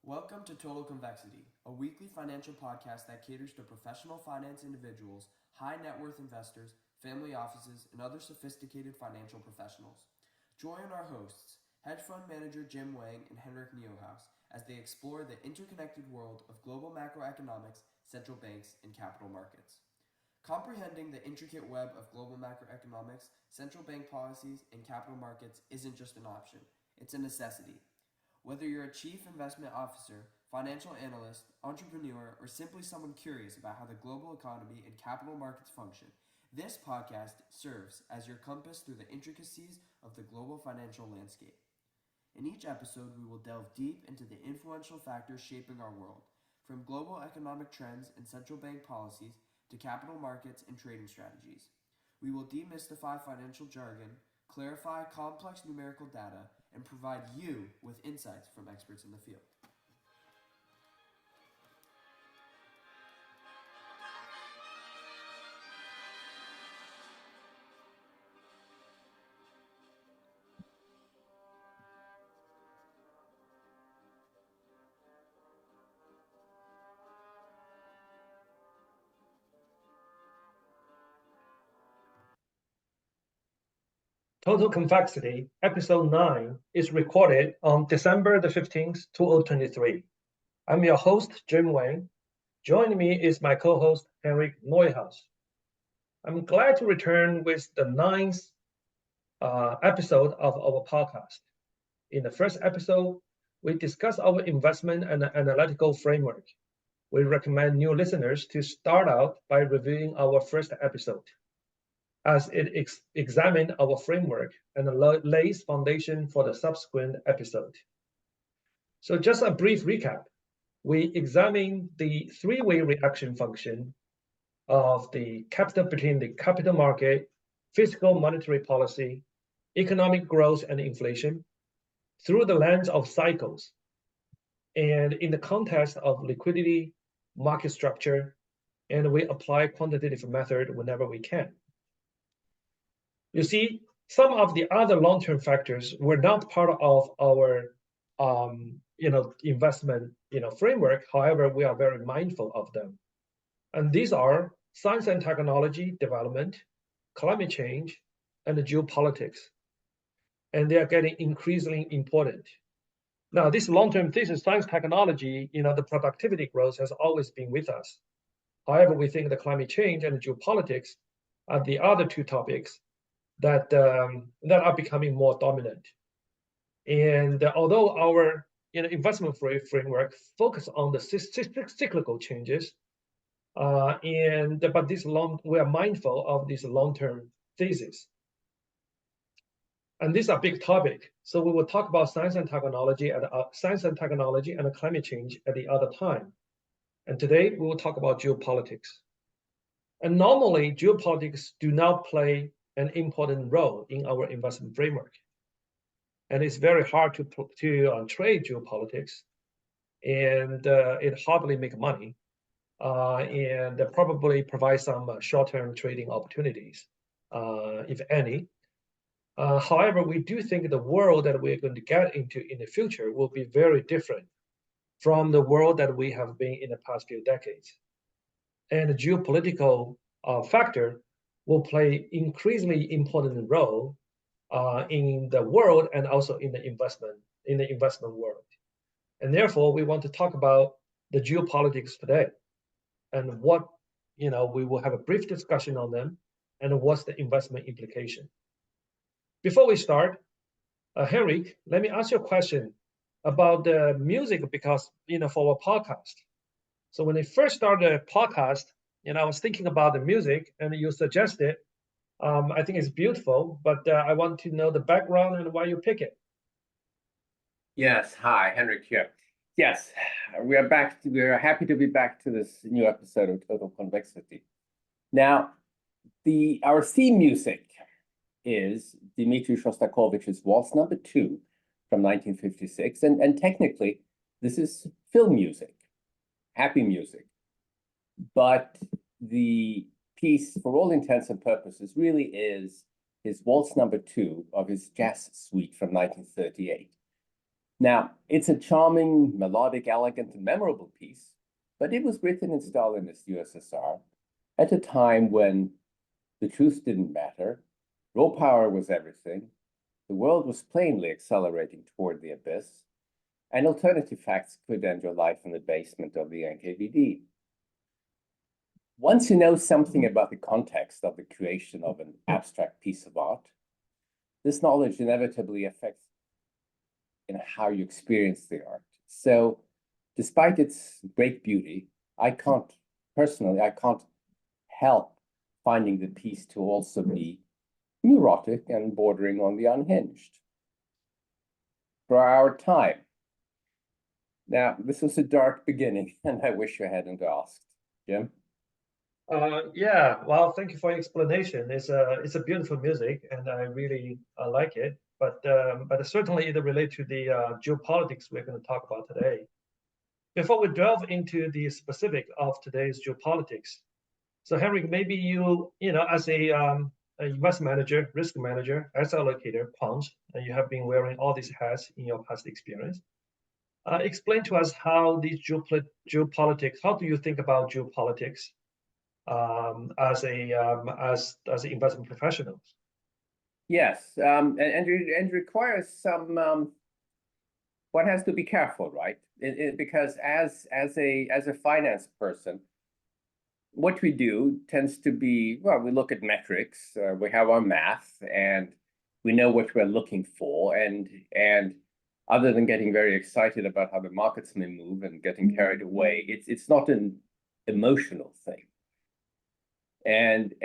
Welcome to Total Convexity, a weekly financial podcast that caters to professional finance individuals, high net worth investors, family offices, and other sophisticated financial professionals. Join our hosts, hedge fund manager Jim Wang and Henrik Niehaus, as they explore the interconnected world of global macroeconomics, central banks, and capital markets. Comprehending the intricate web of global macroeconomics, central bank policies, and capital markets isn't just an option, it's a necessity. Whether you're a chief investment officer, financial analyst, entrepreneur, or simply someone curious about how the global economy and capital markets function, this podcast serves as your compass through the intricacies of the global financial landscape. In each episode, we will delve deep into the influential factors shaping our world, from global economic trends and central bank policies to capital markets and trading strategies. We will demystify financial jargon, clarify complex numerical data, and provide you with insights from experts in the field. Total Convexity, Episode 9, is recorded on December the 15th, 2023. I'm your host, Jim Wang. Joining me is my co-host, Henrik Neuhaus. I'm glad to return with the ninth episode of our podcast. In the first episode, we discussed our investment and analytical framework. We recommend new listeners to start out by reviewing our first episode, as it examines our framework and lays foundation for the subsequent episode. So just a brief recap. We examine the three-way reaction function of the capital between the capital market, fiscal monetary policy, economic growth and inflation through the lens of cycles and in the context of liquidity, market structure, and we apply quantitative method whenever we can. You see, some of the other long-term factors were not part of our investment framework. However, we are very mindful of them. And these are science and technology development, climate change, and geopolitics. And they are getting increasingly important. Now, this long-term thesis, science technology, the productivity growth has always been with us. However, we think the climate change and geopolitics are the other two topics that are becoming more dominant. And although our investment framework focus on the cyclical changes, we are mindful of this long-term thesis. And these are big topic. So we will talk about science and technology and climate change at the other time. And today we will talk about geopolitics. And normally geopolitics do not play an important role in our investment framework. And it's very hard to trade geopolitics, and it hardly make money, and probably provide some short-term trading opportunities, if any. However, we do think the world that we're going to get into in the future will be very different from the world that we have been in the past few decades. And the geopolitical factor will play increasingly important role in the world and also in the investment world. And therefore, we want to talk about the geopolitics today and what, we will have a brief discussion on them and what's the investment implication. Before we start, Henrik, let me ask you a question about the music because, for our podcast. So when I first started the podcast, I was thinking about the music and you suggested, I think it's beautiful, but I want to know the background and why you pick it. Yes, hi, Henrik here. Yes, we are back. We are happy to be back to this new episode of Total Convexity. Now, our theme music is Dmitri Shostakovich's Waltz Number 2 from 1956, and technically, this is film music, happy music. But the piece, for all intents and purposes, really is his Waltz Number 2 of his Jazz Suite from 1938. Now, it's a charming, melodic, elegant, and memorable piece, but it was written in Stalinist USSR at a time when the truth didn't matter, raw power was everything, the world was plainly accelerating toward the abyss, and alternative facts could end your life in the basement of the NKVD. Once you know something about the context of the creation of an abstract piece of art, this knowledge inevitably affects how you experience the art. So despite its great beauty, I can't help finding the piece to also be neurotic and bordering on the unhinged. For our time. Now, this was a dark beginning, and I wish you hadn't asked. Jim? Yeah, well, thank you for your explanation. It's a beautiful music, and I really like it. But certainly it relates to the geopolitics we're going to talk about today. Before we delve into the specific of today's geopolitics, so Henrik, maybe as a investment manager, risk manager, asset allocator, quant, and you have been wearing all these hats in your past experience. Explain to us how these geopolitics. How do you think about geopolitics as investment professionals? Yes, and requires some. One has to be careful, right? Because as a finance person, what we do tends to be, well, we look at metrics, we have our math, and we know what we're looking for, and other than getting very excited about how the markets may move and getting carried away, it's not an emotional thing. And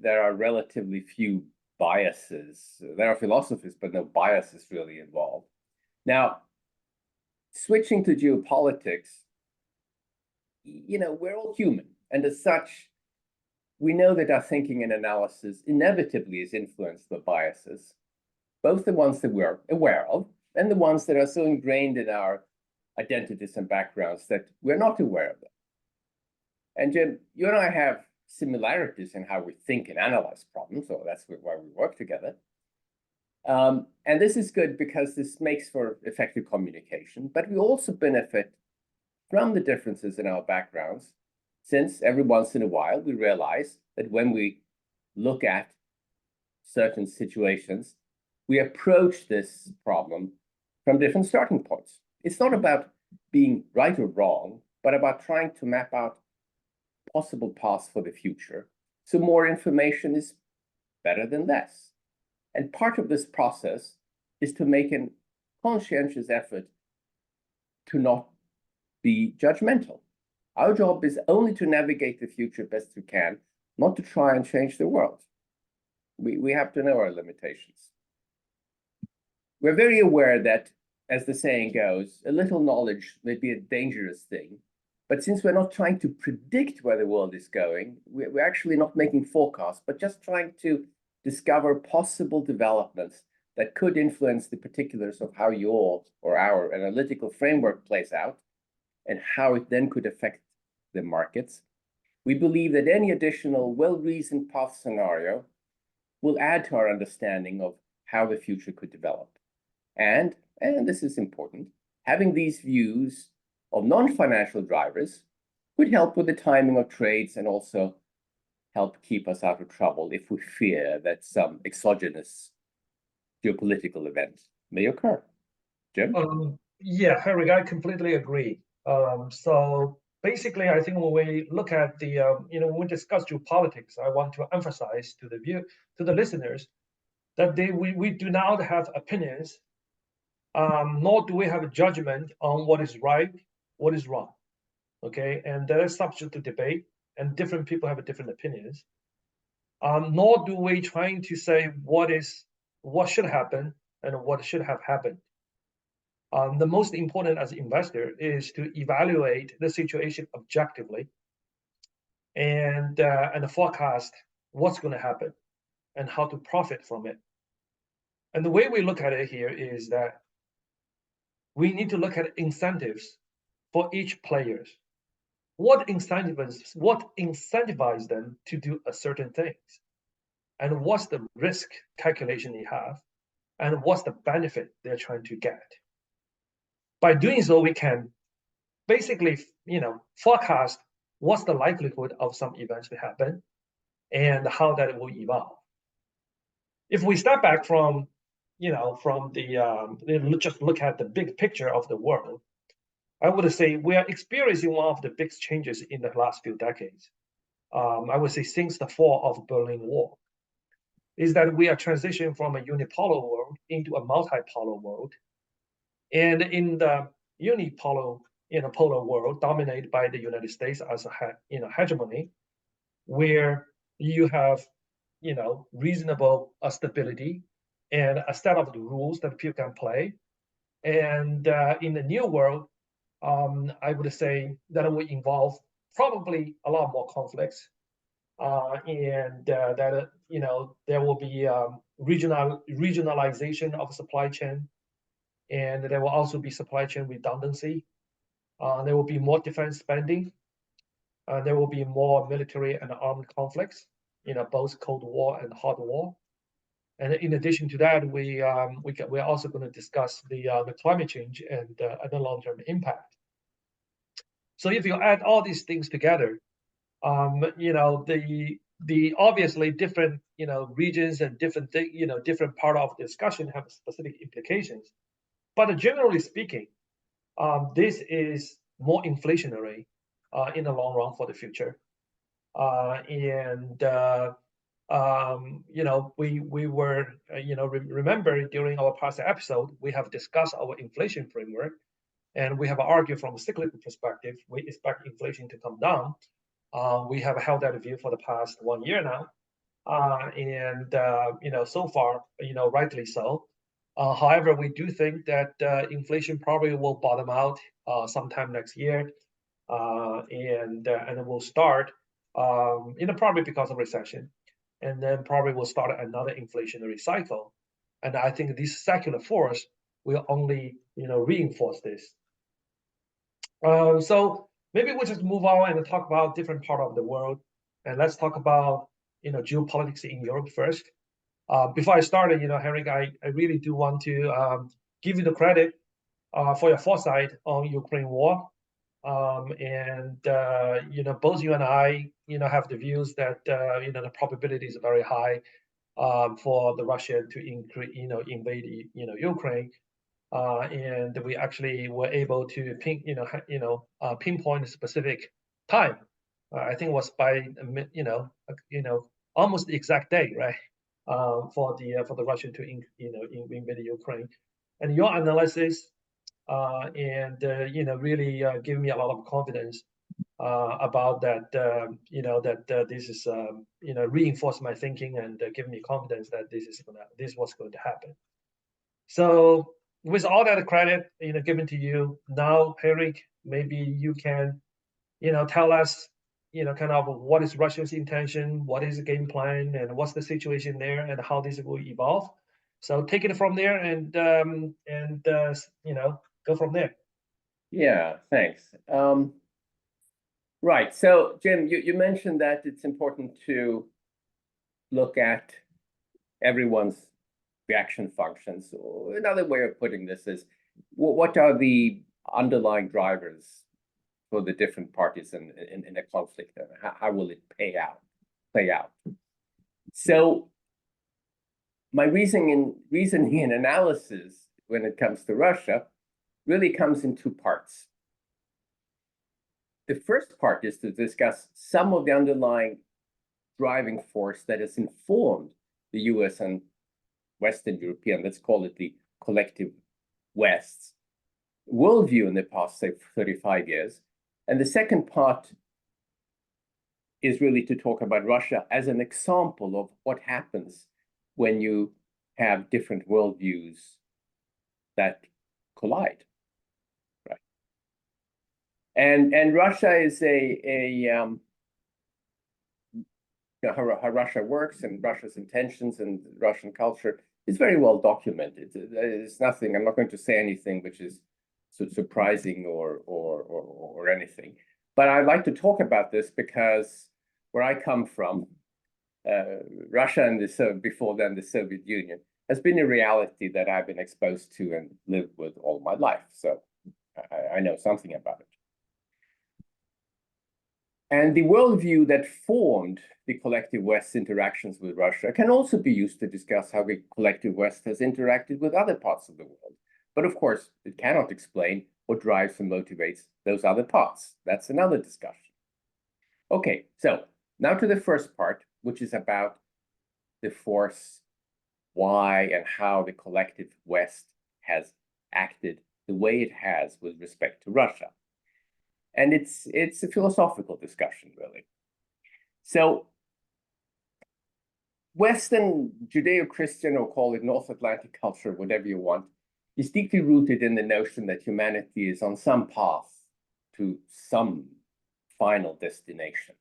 there are relatively few biases. There are philosophies, but no biases really involved. Now, switching to geopolitics, we're all human. And as such, we know that our thinking and analysis inevitably is influenced by biases, both the ones that we're aware of and the ones that are so ingrained in our identities and backgrounds that we're not aware of them. And Jim, you and I have similarities in how we think and analyze problems, so that's why we work together. And this is good because this makes for effective communication, but we also benefit from the differences in our backgrounds, since every once in a while we realize that when we look at certain situations, we approach this problem from different starting points. It's not about being right or wrong, but about trying to map out possible paths for the future. So more information is better than less. And part of this process is to make a conscientious effort to not be judgmental. Our job is only to navigate the future best we can, not to try and change the world. We have to know our limitations. We're very aware that, as the saying goes, a little knowledge may be a dangerous thing. But since we're not trying to predict where the world is going, we're actually not making forecasts, but just trying to discover possible developments that could influence the particulars of how your or our analytical framework plays out and how it then could affect the markets. We believe that any additional well-reasoned path scenario will add to our understanding of how the future could develop. And this is important, having these views of non-financial drivers could help with the timing of trades and also help keep us out of trouble if we fear that some exogenous geopolitical event may occur. Jim? Yeah, Henrik, I completely agree. So basically, I think when we look at when we discuss geopolitics, I want to emphasize to the listeners that we do not have opinions, nor do we have a judgment on what is right, what is wrong. Okay, and that is subject to debate, and different people have different opinions. Nor do we trying to say what should happen and what should have happened. The most important as an investor is to evaluate the situation objectively and forecast what's going to happen and how to profit from it. And the way we look at it here is that we need to look at incentives for each players. What incentivizes them to do a certain things, and what's the risk calculation they have, and what's the benefit they're trying to get. by doing so, we can basically, forecast what's the likelihood of some events to happen and how that will evolve. If we step back from, from just look at the big picture of the world, I would say we are experiencing one of the big changes in the last few decades. I would say since the fall of Berlin Wall, is that we are transitioning from a unipolar world into a multipolar world. And in the unipolar, polar world dominated by the United States as a hegemony, where you have reasonable stability and a set of the rules that people can play. And in the new world, I would say that it will involve probably a lot more conflicts, and that there will be regionalization of supply chain, and there will also be supply chain redundancy. There will be more defense spending. There will be more military and armed conflicts, both Cold War and Hot War. And in addition to that, we're also going to discuss the climate change and the long-term impact. So if you add all these things together, the obviously different regions and different part of the discussion have specific implications. But generally speaking, this is more inflationary in the long run for the future. We were, remember during our past episode, we have discussed our inflation framework, and we have argued from a cyclical perspective, we expect inflation to come down. We have held that view for the past 1 year now, so far, rightly so. However, we do think that inflation probably will bottom out sometime next year, and it will start, probably because of recession, and then probably will start another inflationary cycle. And I think this secular force will only, reinforce this. So maybe we'll just move on and talk about different part of the world, and let's talk about, geopolitics in Europe first. Before I started, Henrik, I really do want to give you the credit for your foresight on Ukraine war. Both you and I, have the views that, the probability is very high for the Russia to invade, Ukraine. And we actually were able to pinpoint a specific time. I think it was by, almost the exact day, right? For the Russia to invade Ukraine, and your analysis really give me a lot of confidence about that. This is reinforce my thinking and give me confidence that this was going to happen. So with all that credit given to you now, Henrik, maybe you can tell us kind of what is Russia's intention, what is the game plan, and what's the situation there, and how this will evolve. So take it from there, and go from there. Yeah, thanks. Right. So, Jim, you mentioned that it's important to look at everyone's reaction functions. Or another way of putting this is, what are the underlying drivers for the different parties in a conflict? How will it play out? So my reasoning and analysis when it comes to Russia really comes in two parts. The first part is to discuss some of the underlying driving force that has informed the US and Western European, let's call it the collective West's worldview in the past, say, 35 years. And the second part is really to talk about Russia as an example of what happens when you have different worldviews that collide, right? And Russia is how Russia works and Russia's intentions and Russian culture is very well documented. There's nothing. I'm not going to say anything which is surprising or anything. But I'd like to talk about this because where I come from, Russia and before then the Soviet Union has been a reality that I've been exposed to and lived with all my life. So I know something about it. And the worldview that formed the collective West's interactions with Russia can also be used to discuss how the collective West has interacted with other parts of the world. But of course, it cannot explain what drives and motivates those other parts. That's another discussion. Okay, so now to the first part, which is about the force, why and how the collective West has acted the way it has with respect to Russia. And it's a philosophical discussion, really. So Western Judeo-Christian, or call it North Atlantic culture, whatever you want, is deeply rooted in the notion that humanity is on some path to some final destination.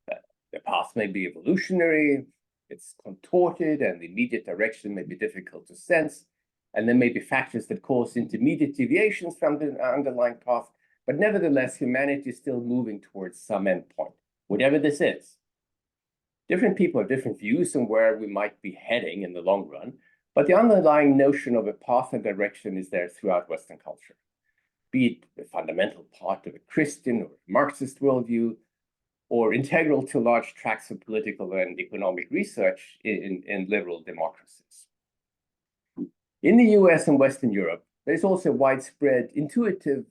The path may be evolutionary, it's contorted, and the immediate direction may be difficult to sense, and there may be factors that cause intermediate deviations from the underlying path, but nevertheless, humanity is still moving towards some endpoint, whatever this is. Different people have different views on where we might be heading in the long run, but the underlying notion of a path and direction is there throughout Western culture, be it a fundamental part of a Christian or Marxist worldview, or integral to large tracts of political and economic research in liberal democracies. In the US and Western Europe, there's also widespread intuitive,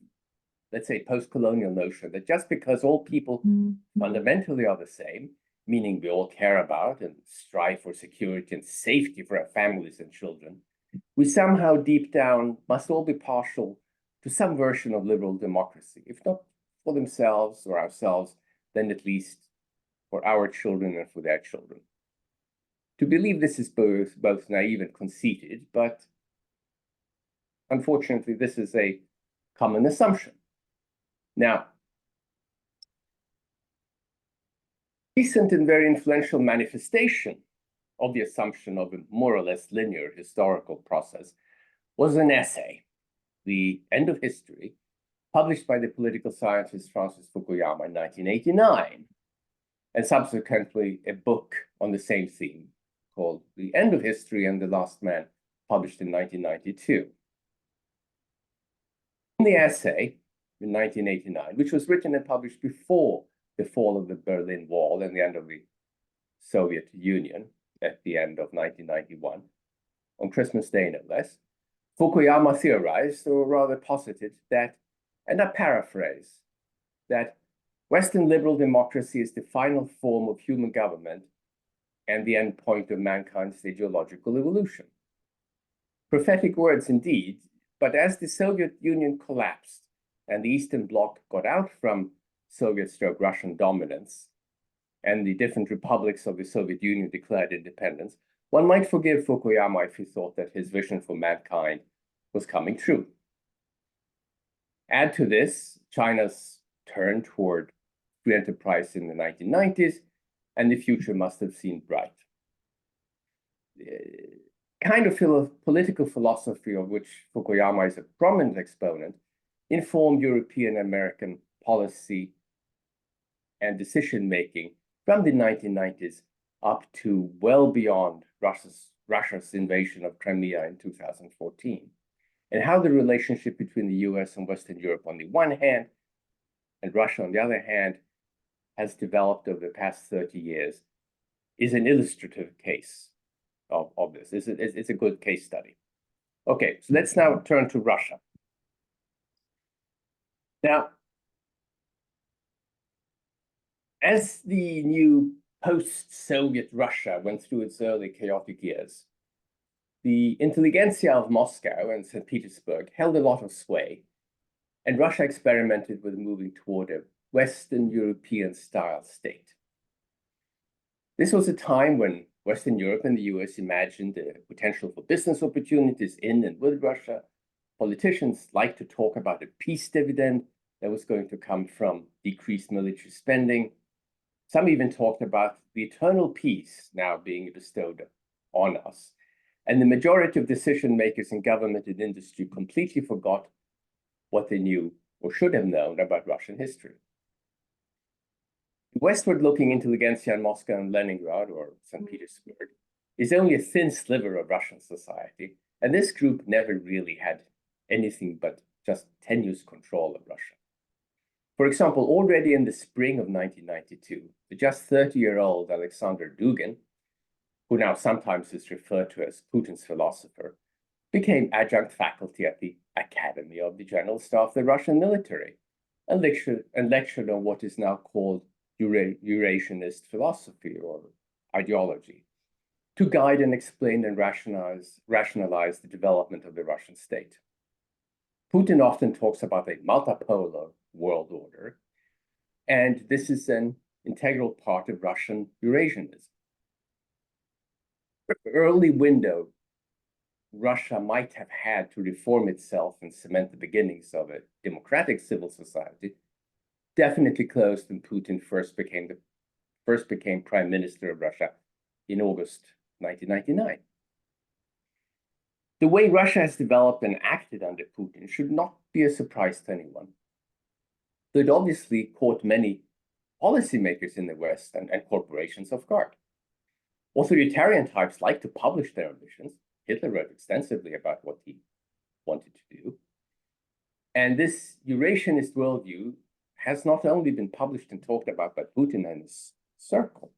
let's say, post-colonial notion that just because all people fundamentally are the same, meaning we all care about and strive for security and safety for our families and children, we somehow deep down must all be partial to some version of liberal democracy, if not for themselves or ourselves, then at least for our children and for their children. To believe this is both naive and conceited, but unfortunately, this is a common assumption. Now, recent and very influential manifestation of the assumption of a more or less linear historical process was an essay, The End of History, published by the political scientist Francis Fukuyama in 1989, and subsequently a book on the same theme called The End of History and the Last Man, published in 1992. In the essay in 1989, which was written and published before the fall of the Berlin Wall and the end of the Soviet Union at the end of 1991, on Christmas Day no less, Fukuyama theorized, or rather posited, that, and I paraphrase, that Western liberal democracy is the final form of human government and the end point of mankind's ideological evolution. Prophetic words indeed, but as the Soviet Union collapsed and the Eastern Bloc got out from Soviet-Russian dominance and the different republics of the Soviet Union declared independence, one might forgive Fukuyama if he thought that his vision for mankind was coming true. Add to this China's turn toward free enterprise in the 1990s, and the future must have seemed bright. The kind of political philosophy of which Fukuyama is a prominent exponent informed European American policy and decision-making from the 1990s up to well beyond Russia's invasion of Crimea in 2014, and how the relationship between the US and Western Europe on the one hand and Russia on the other hand has developed over the past 30 years is an illustrative case of this. It's a good case study. Okay, so let's now turn to Russia. Now, as the new post-Soviet Russia went through its early chaotic years, the intelligentsia of Moscow and St. Petersburg held a lot of sway, and Russia experimented with moving toward a Western European-style state. This was a time when Western Europe and the US imagined the potential for business opportunities in and with Russia. Politicians liked to talk about a peace dividend that was going to come from decreased military spending. Some even talked about the eternal peace now being bestowed on us. And the majority of decision makers in government and industry completely forgot what they knew or should have known about Russian history. The westward-looking intelligentsia in Moscow and Leningrad, or St. Petersburg, is only a thin sliver of Russian society, and this group never really had anything but just tenuous control of Russia. For example, already in the spring of 1992, the just 30-year-old Alexander Dugin, who now sometimes is referred to as Putin's philosopher, became adjunct faculty at the Academy of the General Staff of the Russian military and lectured on what is now called Eurasianist philosophy or ideology to guide and explain and rationalize the development of the Russian state. Putin often talks about a multipolar world order, and this is an integral part of Russian Eurasianism. The early window Russia might have had to reform itself and cement the beginnings of a democratic civil society definitely closed when Putin first became prime minister of Russia in August 1999. The way Russia has developed and acted under Putin should not be a surprise to anyone. It obviously caught many policymakers in the West and corporations off guard. Authoritarian types like to publish their ambitions. Hitler wrote extensively about what he wanted to do. And this Eurasianist worldview has not only been published and talked about by Putin and his circle,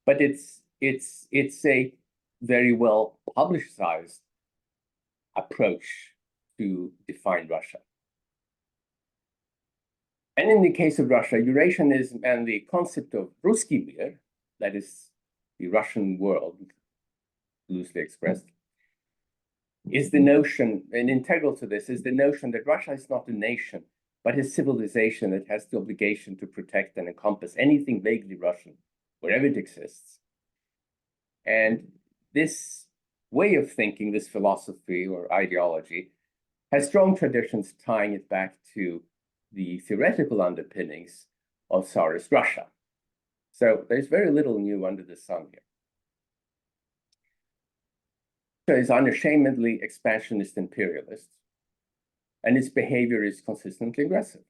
but it's a very well publicized approach to define Russia. And in the case of Russia, Eurasianism and the concept of Ruski Mir, that is the Russian world, loosely expressed, is the notion, and integral to this is the notion that Russia is not a nation, but a civilization that has the obligation to protect and encompass anything vaguely Russian, wherever it exists. And this way of thinking, this philosophy or ideology, has strong traditions tying it back to the theoretical underpinnings of Tsarist Russia. So there's very little new under the sun here. Russia is unashamedly expansionist imperialist, and its behavior is consistently aggressive.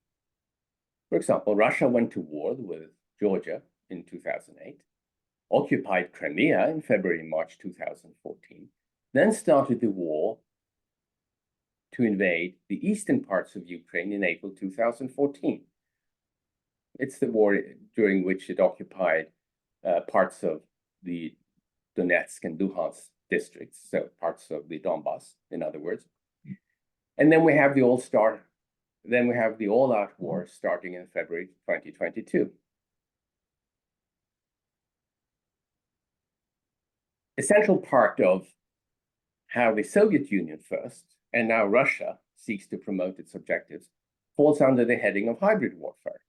For example, Russia went to war with Georgia in 2008, occupied Crimea in February and March 2014, then started the war to invade the eastern parts of Ukraine in April 2014. It's the war during which it occupied parts of the Donetsk and Luhansk districts, so parts of the Donbass, in other words. And then we have the all-out war starting in February 2022. Essential part of how the Soviet Union first, and now Russia, seeks to promote its objectives, falls under the heading of hybrid warfare.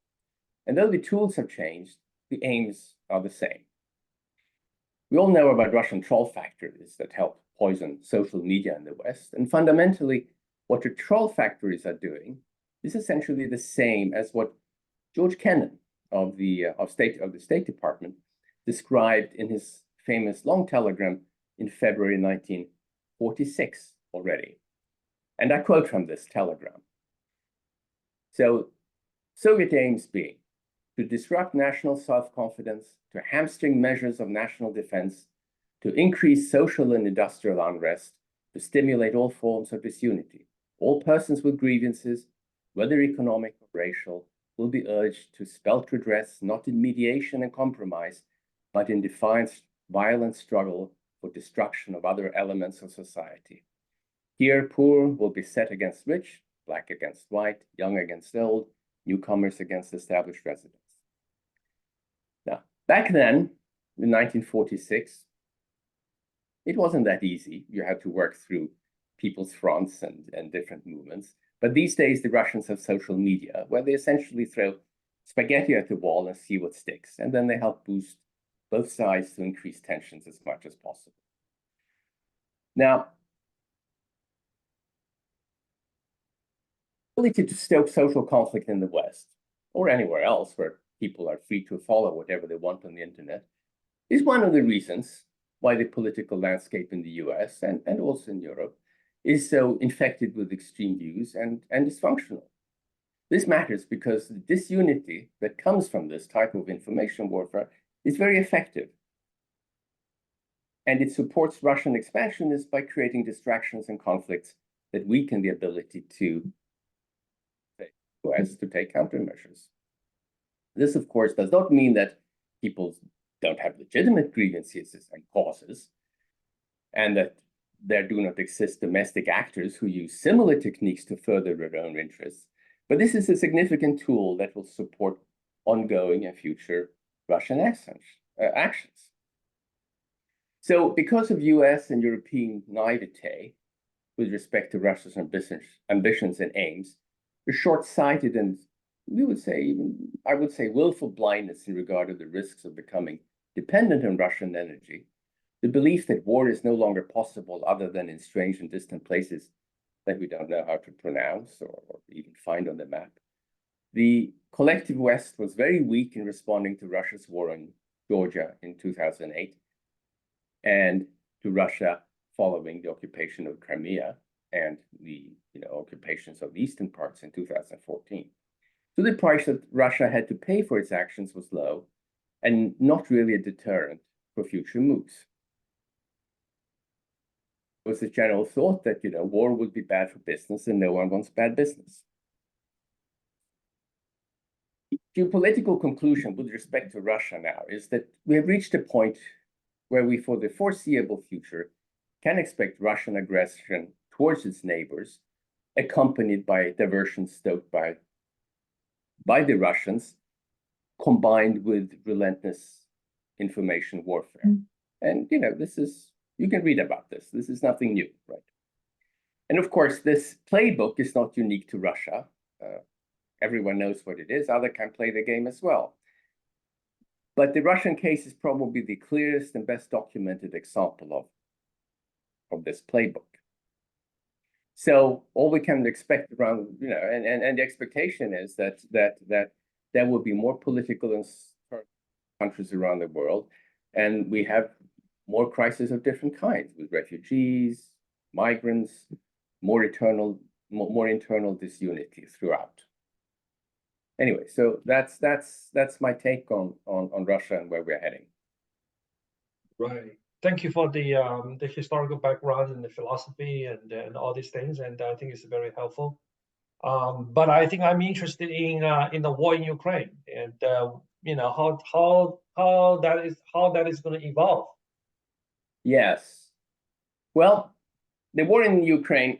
And though the tools have changed, the aims are the same. We all know about Russian troll factories that help poison social media in the West. And fundamentally, what the troll factories are doing is essentially the same as what George Kennan of the State Department described in his famous long telegram in February 1946 already. And I quote from this telegram. So, Soviet aims being to disrupt national self-confidence, to hamstring measures of national defense, to increase social and industrial unrest, to stimulate all forms of disunity. All persons with grievances, whether economic or racial, will be urged to spelt redress not in mediation and compromise, but in defiant, violent struggle for destruction of other elements of society. Here, poor will be set against rich, black against white, young against old, newcomers against established residents. Now, back then, in 1946, it wasn't that easy. You had to work through people's fronts and different movements. But these days, the Russians have social media, where they essentially throw spaghetti at the wall and see what sticks. And then they help boost both sides to increase tensions as much as possible. Now, the ability to stoke social conflict in the West, or anywhere else where people are free to follow whatever they want on the internet, is one of the reasons why the political landscape in the US and also in Europe is so infected with extreme views and dysfunctional. This matters because the disunity that comes from this type of information warfare is very effective. And it supports Russian expansionists by creating distractions and conflicts that weaken the ability to US to take countermeasures. This, of course, does not mean that people don't have legitimate grievances and causes, and that there do not exist domestic actors who use similar techniques to further their own interests. But this is a significant tool that will support ongoing and future Russian actions. So because of US and European naivete with respect to Russia's ambitions and aims, the short-sighted and I would say willful blindness in regard to the risks of becoming dependent on Russian energy, the belief that war is no longer possible other than in strange and distant places that we don't know how to pronounce or even find on the map. The collective West was very weak in responding to Russia's war on Georgia in 2008 and to Russia following the occupation of Crimea and the occupations of the eastern parts in 2014. So the price that Russia had to pay for its actions was low and not really a deterrent for future moves. It was the general thought that war would be bad for business and no one wants bad business. Geopolitical conclusion with respect to Russia now is that we have reached a point where we, for the foreseeable future, can expect Russian aggression towards its neighbors, accompanied by diversion stoked by the Russians, combined with relentless information warfare. And you can read about this. This is nothing new, right? And of course, this playbook is not unique to Russia. Everyone knows what it is. Others can play the game as well. But the Russian case is probably the clearest and best documented example of this playbook. So all we can expect around, and the expectation is that there will be more political countries around the world, and we have more crises of different kinds with refugees, migrants, more internal disunity throughout. Anyway, so that's my take on Russia and where we're heading. Right. Thank you for the historical background and the philosophy and all these things, and I think it's very helpful. But I think I'm interested in the war in Ukraine and how that is going to evolve. Yes. Well, the war in Ukraine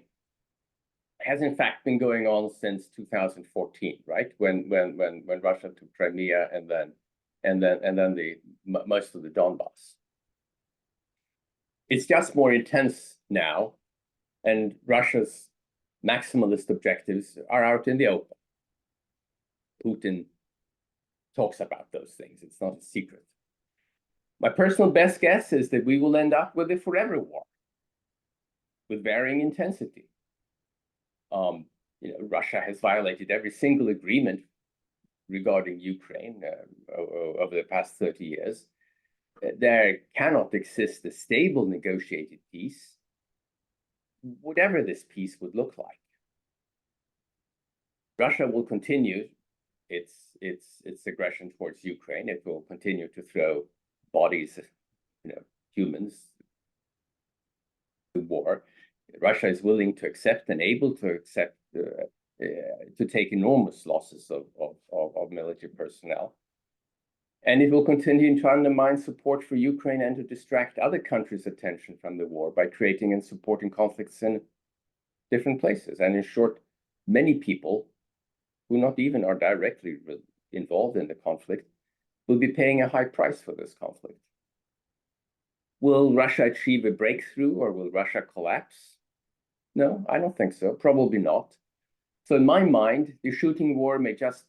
has in fact been going on since 2014, right? When Russia took Crimea and then most of the Donbass. It's just more intense now, and Russia's maximalist objectives are out in the open. Putin talks about those things. It's not a secret. My personal best guess is that we will end up with a forever war with varying intensity. Russia has violated every single agreement regarding Ukraine over the past 30 years. There cannot exist a stable negotiated peace, whatever this peace would look like. Russia will continue its aggression towards Ukraine. It will continue to throw bodies, humans, to war. Russia is willing to accept and able to accept to take enormous losses of military personnel. And it will continue to undermine support for Ukraine and to distract other countries' attention from the war by creating and supporting conflicts in different places. And in short, many people who not even are directly involved in the conflict will be paying a high price for this conflict. Will Russia achieve a breakthrough or will Russia collapse? No, I don't think so. Probably not. So in my mind, the shooting war may just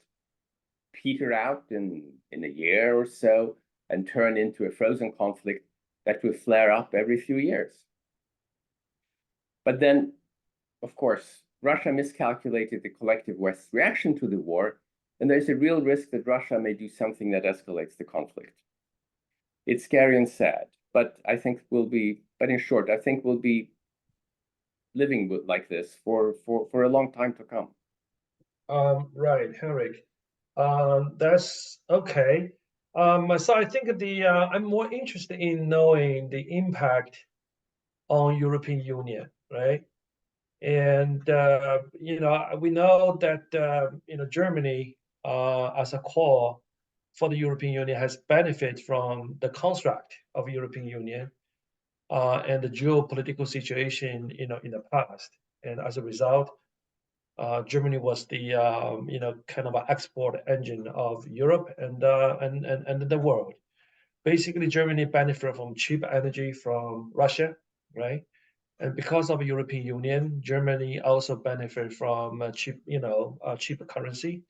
peter out in a year or so and turn into a frozen conflict that will flare up every few years. But then, of course, Russia miscalculated the collective West's reaction to the war, and there's a real risk that Russia may do something that escalates the conflict. It's scary and sad, but in short, I think we'll be living like this for a long time to come. Right, Henrik. That's okay. So I think I'm more interested in knowing the impact on European Union, right? And we know that Germany, as a core for the European Union, has benefited from the construct of European Union and the geopolitical situation, in the past. And as a result, Germany was the kind of an export engine of Europe and the world. Basically, Germany benefited from cheap energy from Russia, right? And because of the European Union, Germany also benefit from cheap currency,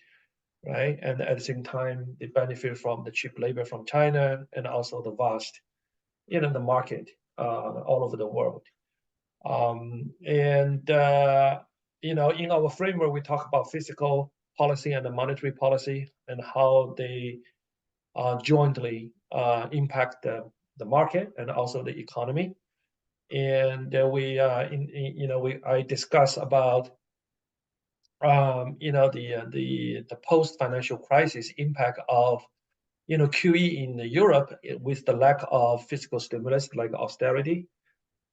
right? And at the same time, they benefit from the cheap labor from China and also the vast, the market all over the world. In our framework, we talk about fiscal policy and the monetary policy and how they jointly impact the market and also the economy. And I discuss about the post financial crisis impact of QE in Europe with the lack of fiscal stimulus like austerity.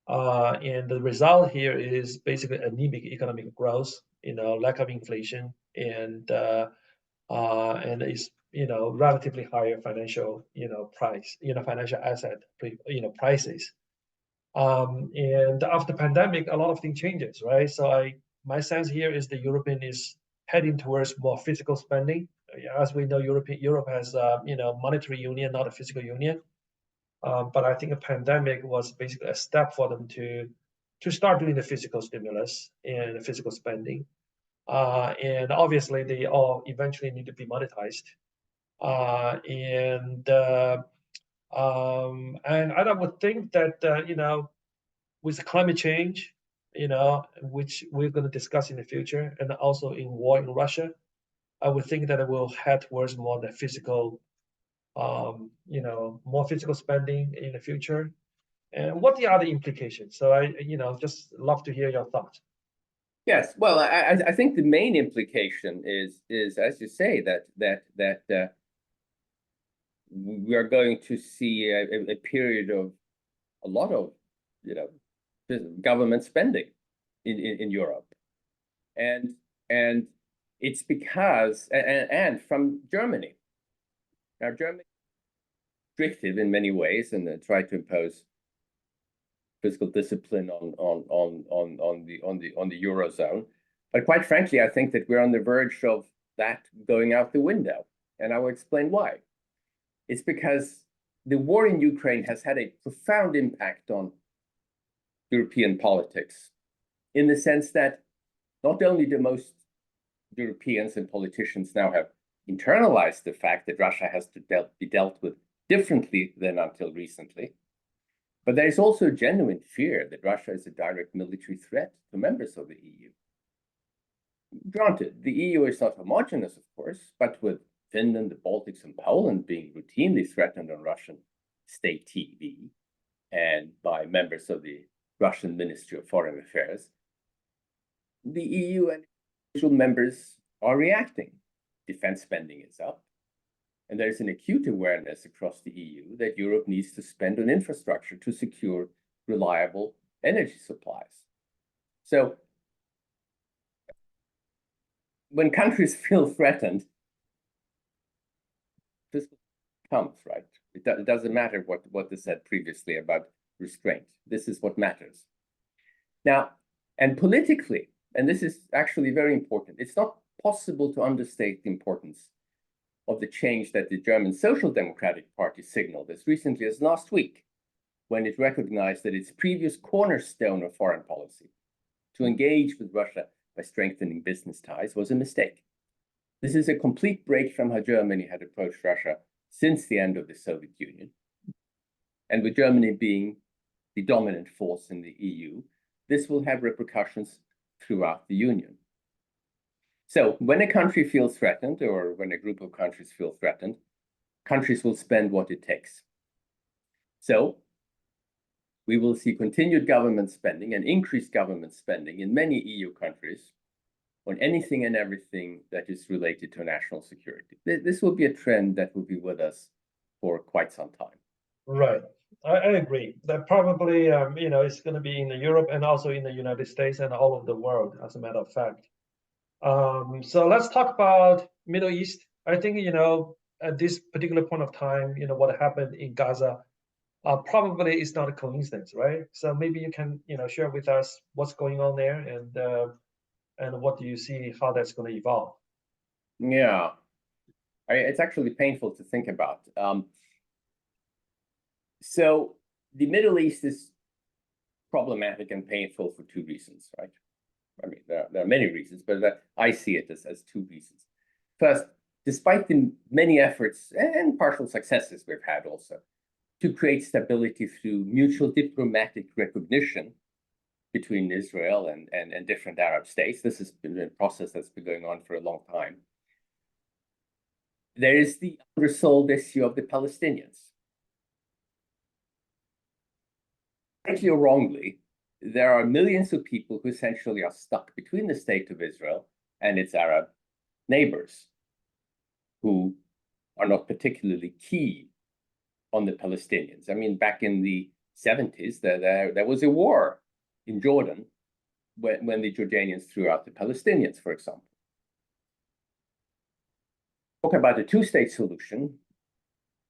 And the result here is basically anemic economic growth, lack of inflation, and is relatively higher financial financial asset prices. And after pandemic, a lot of things changes, right? So my sense here is the European is heading towards more fiscal spending. As we know, Europe has monetary union, not a fiscal union. But I think a pandemic was basically a step for them to start doing the fiscal stimulus and the fiscal spending. And obviously, they all eventually need to be monetized. And I would think that with climate change, which we're going to discuss in the future, and also in war in Russia, I would think that it will head towards more the physical, more physical spending in the future. And what the other implications? So I just love to hear your thoughts. Yes, well, I think the main implication is as you say that we are going to see a period of a lot of government spending in Europe, and it's because and from Germany. Now Germany is restrictive in many ways and try to impose fiscal discipline on the Eurozone. But quite frankly, I think that we're on the verge of that going out the window. And I will explain why. It's because the war in Ukraine has had a profound impact on European politics, in the sense that not only do most Europeans and politicians now have internalized the fact that Russia has to be dealt with differently than until recently, but there is also a genuine fear that Russia is a direct military threat to members of the EU. Granted, the EU is not homogeneous, of course, but with Finland, the Baltics, and Poland being routinely threatened on Russian state TV and by members of the Russian Ministry of Foreign Affairs, the EU and individual members are reacting. Defense spending is up, and there's an acute awareness across the EU that Europe needs to spend on infrastructure to secure reliable energy supplies. So when countries feel threatened, fiscal comes, right? It doesn't matter what they said previously about restraint. This is what matters. Now, and politically, and this is actually very important, it's not possible to understate the importance of the change that the German Social Democratic Party signaled as recently as last week, when it recognized that its previous cornerstone of foreign policy, to engage with Russia by strengthening business ties, was a mistake. This is a complete break from how Germany had approached Russia since the end of the Soviet Union. And with Germany being the dominant force in the EU, this will have repercussions throughout the Union. So when a country feels threatened, or when a group of countries feel threatened, countries will spend what it takes. So we will see continued government spending and increased government spending in many EU countries on anything and everything that is related to national security. This will be a trend that will be with us for quite some time. Right. I agree that probably it's going to be in Europe and also in the United States and all over the world, as a matter of fact. So let's talk about Middle East. I think at this particular point of time, what happened in Gaza probably is not a coincidence, right? So maybe you can share with us what's going on there and what do you see how that's going to evolve. Yeah, it's actually painful to think about. So the Middle East is problematic and painful for two reasons, right? I mean, there are many reasons, but I see it as two reasons. First, despite the many efforts and partial successes we've had also to create stability through mutual diplomatic recognition between Israel and different Arab states, this has been a process that's been going on for a long time. There is the unresolved issue of the Palestinians. Rightly or wrongly, there are millions of people who essentially are stuck between the state of Israel and its Arab neighbors, who are not particularly keen on the Palestinians. I mean, back in the 70s, there was a war in Jordan when the Jordanians threw out the Palestinians, for example. Talk about a two-state solution,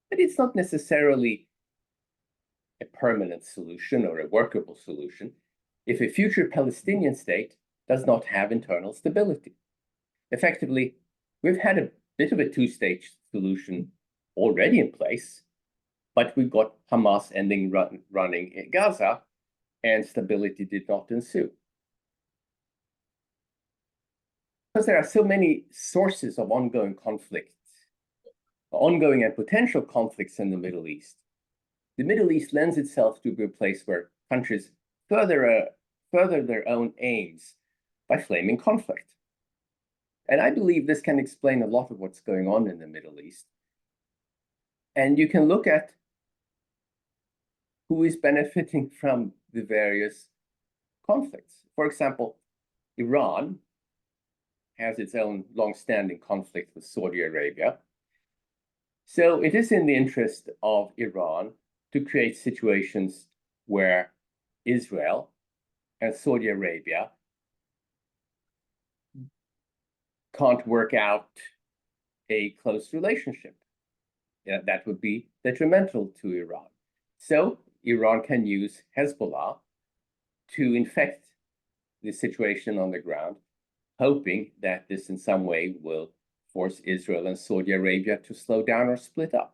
but it's not necessarily a permanent solution or a workable solution if a future Palestinian state does not have internal stability. Effectively, we've had a bit of a two-state solution already in place, but we got Hamas running in Gaza, and stability did not ensue. Because there are so many sources of ongoing conflicts, ongoing and potential conflicts in the Middle East, the Middle East lends itself to be a place where countries further their own aims by flaming conflict. And I believe this can explain a lot of what's going on in the Middle East. And you can look at who is benefiting from the various conflicts. For example, Iran has its own long-standing conflict with Saudi Arabia. So it is in the interest of Iran to create situations where Israel and Saudi Arabia can't work out a close relationship. That would be detrimental to Iran. So Iran can use Hezbollah to infect the situation on the ground, hoping that this in some way will force Israel and Saudi Arabia to slow down or split up.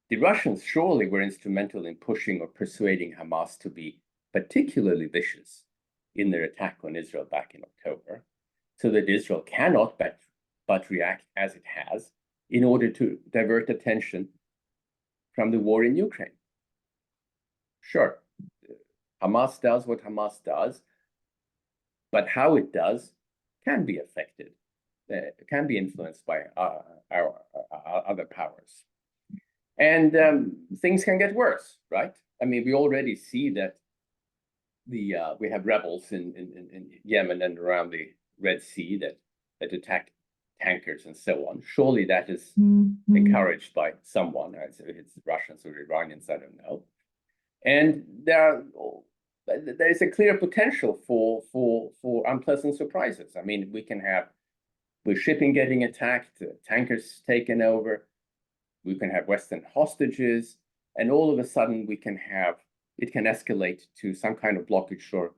The Russians surely were instrumental in pushing or persuading Hamas to be particularly vicious in their attack on Israel back in October, so that Israel cannot but react as it has in order to divert attention from the war in Ukraine. Sure, Hamas does what Hamas does, but how it does can be affected, can be influenced by our other powers. And things can get worse, right? I mean, we already see that we have rebels in Yemen and around the Red Sea that attack tankers and so on. Surely that is encouraged by someone. If it's Russians or Iranians, I don't know. And there is a clear potential for unpleasant surprises. I mean, with shipping getting attacked, tankers taken over, we can have Western hostages, and all of a sudden it can escalate to some kind of blockage or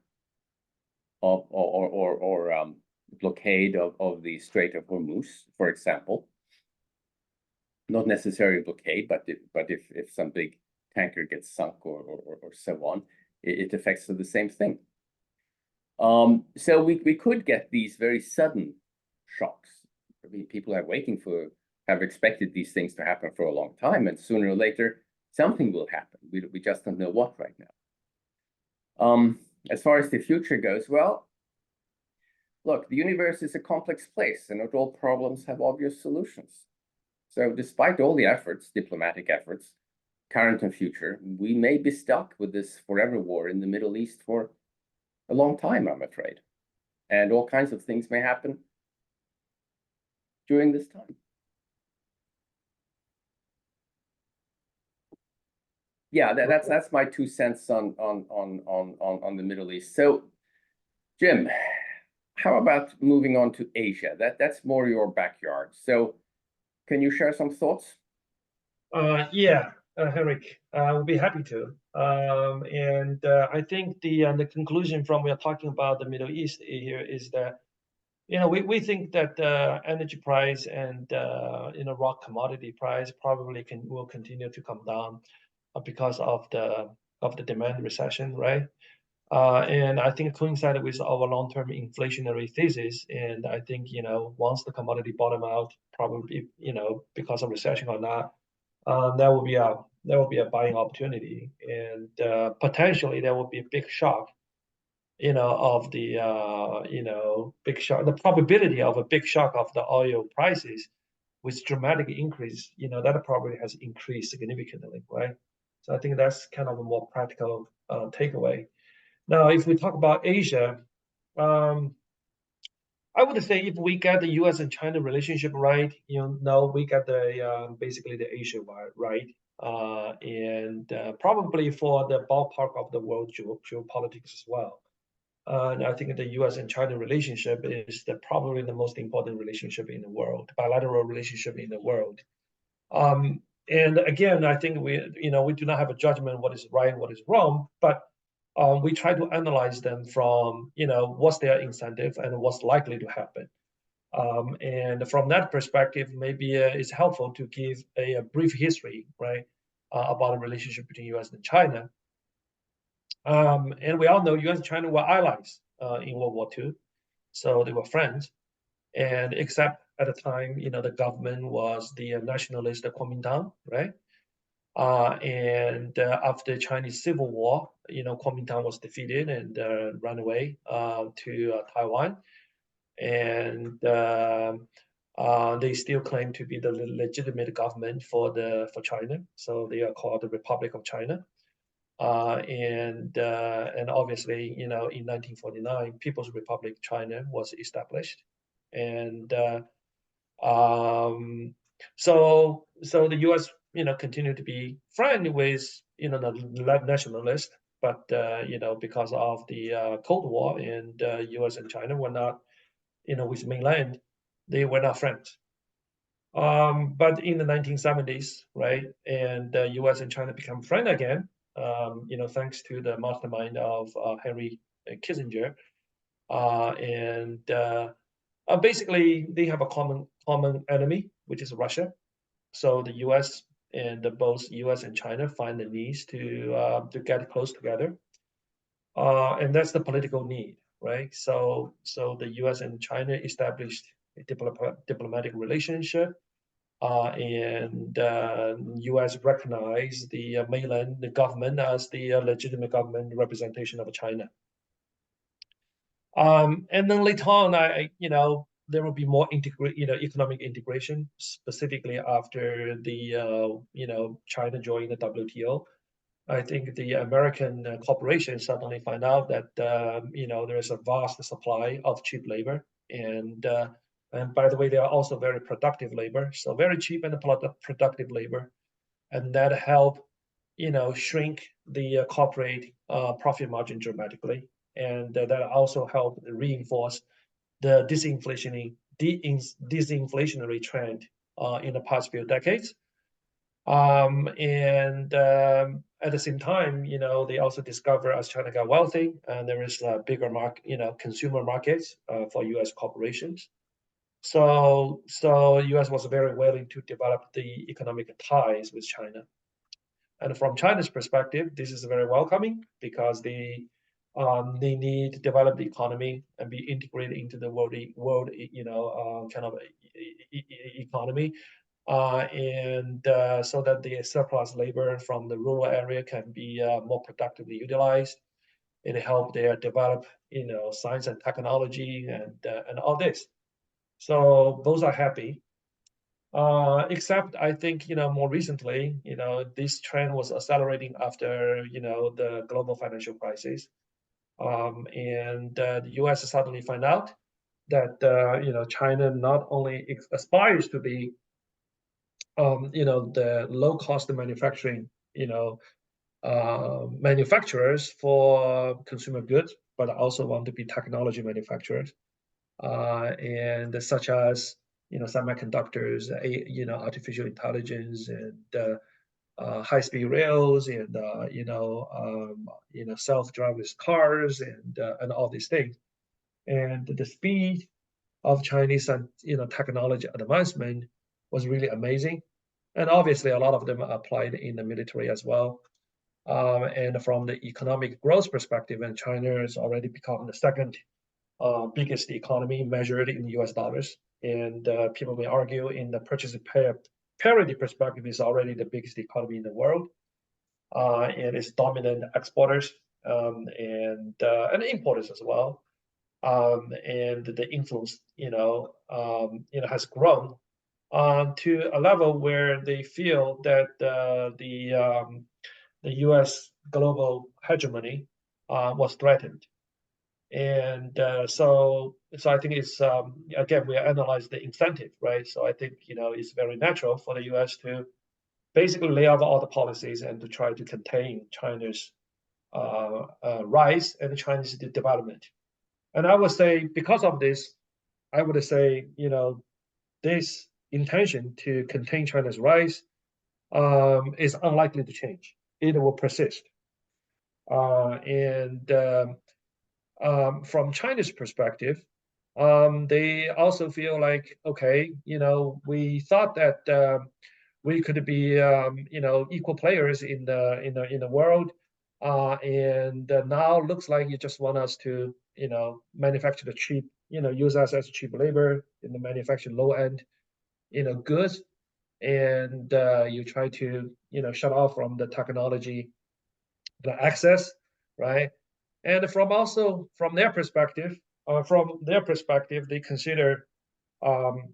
blockade of the Strait of Hormuz, for example. Not necessarily blockade, but if some big tanker gets sunk or so on, it affects the same thing. So we could get these very sudden shocks. I mean, people have expected these things to happen for a long time, and sooner or later something will happen. We just don't know what right now. As far as the future goes, well, look, the universe is a complex place, and not all problems have obvious solutions. So despite all the efforts, diplomatic efforts, current and future, we may be stuck with this forever war in the Middle East for a long time, I'm afraid. And all kinds of things may happen during this time. yeah, that's my 2 cents on the Middle East. So, Jim, how about moving on to Asia? That's more your backyard. So, can you share some thoughts? Yeah, Henrik, I would be happy to. And I think the conclusion from we are talking about the Middle East here is that we think that energy price and raw commodity price probably will continue to come down because of the demand recession, right? And I think coincided with our long-term inflationary thesis. And I think once the commodity bottom out, probably because of recession or not, that will be a buying opportunity, and potentially there will be a big shock of the big shock, the probability of a big shock of the oil prices with dramatic increase, that probably has increased significantly, right? So I think that's kind of a more practical takeaway. Now, if we talk about Asia, um, I would say if we get the U.S. and China relationship right, now we got the basically the Asia right, and probably for the ballpark of the world geopolitics as well. And I think the U.S. and China relationship is probably the most important relationship in the world, bilateral relationship in the world. And again, I think we do not have a judgment what is right and what is wrong, but we try to analyze them from what's their incentive and what's likely to happen. And from that perspective, maybe it's helpful to give a brief history, right, about the relationship between U.S. and China. And we all know U.S. and China were allies in World War II, so they were friends. And except at the time, the government was the nationalist Kuomintang, right? And after the Chinese Civil War, Kuomintang was defeated and ran away to Taiwan, and they still claim to be the legitimate government for China. So they are called the Republic of China. And obviously, in 1949, People's Republic of China was established, and so the U.S. continued to be friendly with the nationalists, but because of the Cold War and U.S. and China were not with mainland, they were not friends. But in the 1970s, right, and U.S. and China become friends again. Thanks to the mastermind of Henry Kissinger, and basically they have a common enemy, which is Russia. So the U.S. and both U.S. and China find the needs to get close together, and that's the political need, right? So the U.S. and China established a diplomatic relationship. And U.S. recognized the mainland the government as the legitimate government representation of China. And then later on, there will be more economic integration, specifically after the China joined the WTO. I think the American corporations suddenly find out that there is a vast supply of cheap labor, and by the way, they are also very productive labor, so very cheap and productive labor, and that help shrink the corporate profit margin dramatically, and that also help reinforce the disinflationary trend in the past few decades. And at the same time, they also discover as China got wealthy, and there is a bigger consumer markets for U.S. corporations. So U.S. was very willing to develop the economic ties with China. And from China's perspective, this is very welcoming because they need to develop the economy and be integrated into the world kind of economy, and so that the surplus labor from the rural area can be more productively utilized. It helped their develop science and technology and all this. So both are happy. Except I think more recently this trend was accelerating after the global financial crisis, and the U.S. suddenly find out that China not only aspires to be the low cost manufacturing manufacturers for consumer goods, but also want to be technology manufacturers, and such as semiconductors, artificial intelligence, and high-speed rails, and self-driverless cars, and all these things. And the speed of Chinese technology advancement was really amazing. And obviously, a lot of them are applied in the military as well. And from the economic growth perspective, and China has already become the second biggest economy measured in US dollars. And people may argue in the purchasing parity perspective is already the biggest economy in the world. And it's dominant exporters and importers as well. And the influence, has grown to a level where they feel that the U.S. global hegemony was threatened. And so I think it's again, we analyze the incentive, right? So I think it's very natural for the U.S. to basically lay out all the policies and to try to contain China's rise and China's development. And I would say because of this, I would say this intention to contain China's rise is unlikely to change. It will persist. And from China's perspective, they also feel like, okay, we thought that we could be, equal players in the world, and now looks like you just want us to, manufacture the cheap, use us as cheap labor in the manufacture low end, goods, and you try to, shut off from the technology, the access, right? And from their perspective, they consider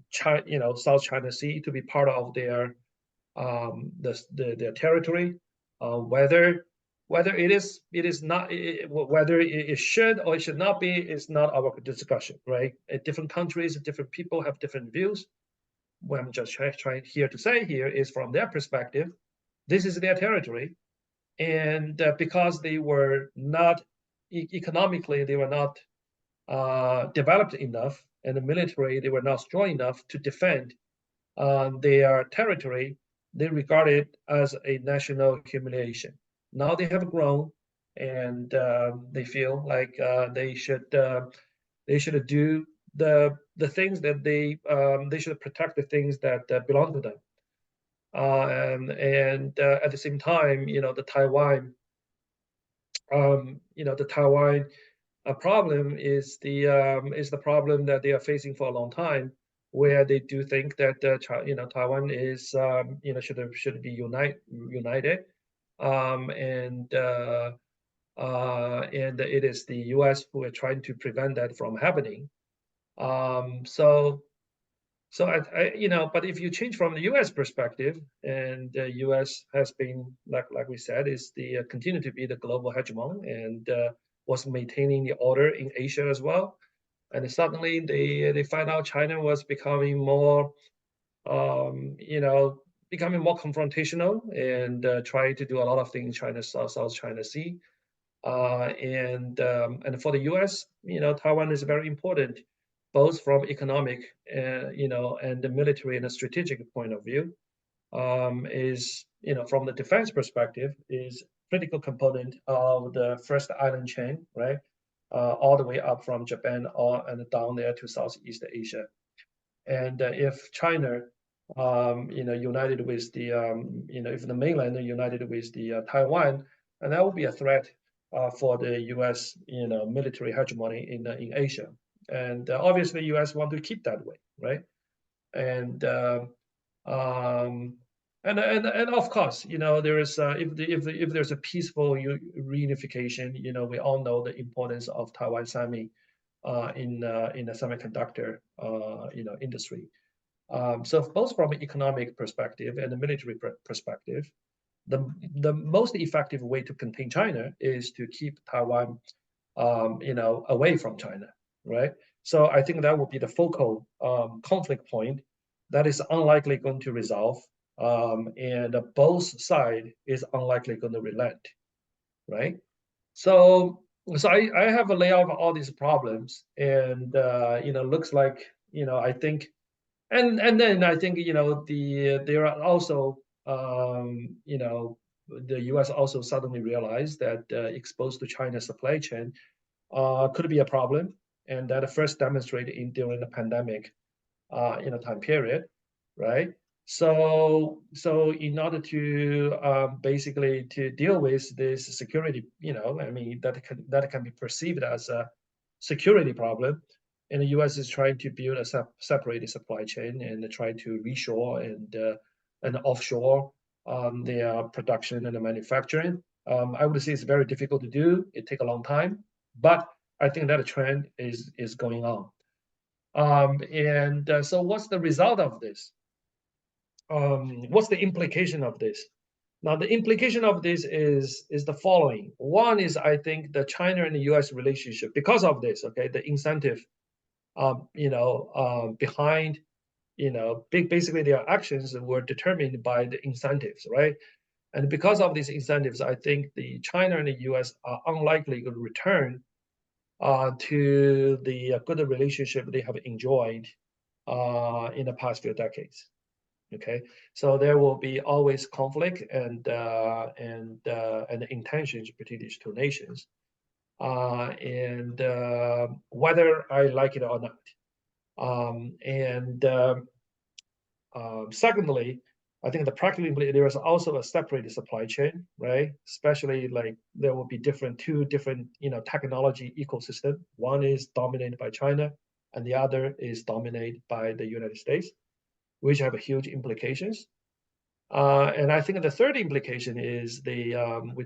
China, South China Sea to be part of their their territory. Whether it is not, whether it should or it should not be is not our discussion, right? Different countries, different people have different views. What I'm just trying here to say here is from their perspective, this is their territory, and because they were not economically, they were not developed enough, and the military, they were not strong enough to defend their territory. They regard it as a national humiliation. Now they have grown, and they feel like they should do the things that they should protect the things that belong to them. And at the same time, the Taiwan problem is the problem that they are facing for a long time, where they do think that Taiwan is should be united, and it is the U.S. who are trying to prevent that from happening. But if you change from the U.S. perspective, and the U.S. has been, like we said, is continue to be the global hegemon, and was maintaining the order in Asia as well. And suddenly they find out China was becoming more, becoming more confrontational, and trying to do a lot of things in China, South China Sea. And for the U.S., Taiwan is very important, both from economic, and the military and the strategic point of view. Is from the defense perspective, is critical component of the first island chain, right? All the way up from Japan, and down there to Southeast Asia. And if China, united with the, if the mainland united with the Taiwan, and that would be a threat for the U.S. military hegemony in Asia. And obviously, U.S. want to keep that way, right? And of course, there is if there's a peaceful reunification, we all know the importance of Taiwan semi in the semiconductor industry. So both from an economic perspective and a military perspective, the most effective way to contain China is to keep Taiwan away from China, right? So I think that would be the focal conflict point that is unlikely going to resolve, and both sides is unlikely going to relent. right? So I have a layout of all these problems, and looks like I think, and then I think there are also the U.S. also suddenly realized that exposed to China's supply chain could be a problem, and that first demonstrated during the pandemic time period, right? So in order to basically to deal with this security, I mean that can be perceived as a security problem, and the U.S. is trying to build a separated supply chain and try to reshore and offshore their production and the manufacturing. I would say it's very difficult to do. It takes a long time, but I think that a trend is going on. And so what's the result of this? What's the implication of this? Now, the implication of this is the following. One is, I think, the China and the U.S. relationship, because of this, okay, the incentive, behind, basically their actions were determined by the incentives, right? And because of these incentives, I think the China and the U.S. are unlikely to return to the good relationship they have enjoyed in the past few decades. Okay, so there will be always conflict and intentions between these two nations, and whether I like it or not. And Secondly, I think the practically there is also a separated supply chain, right? Especially like there will be two different technology ecosystem. One is dominated by China, and the other is dominated by the United States, which have huge implications. And I think the third implication is we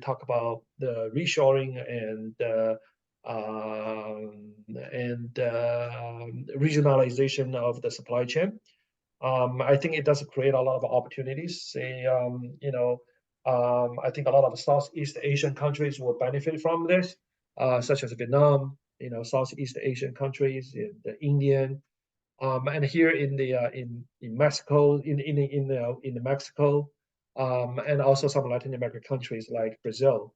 talk about the reshoring and regionalization of the supply chain. I think it does create a lot of opportunities. I think a lot of Southeast Asian countries will benefit from this, such as Vietnam, Southeast Asian countries, the Indian, and here in Mexico, in Mexico, and also some Latin American countries like Brazil,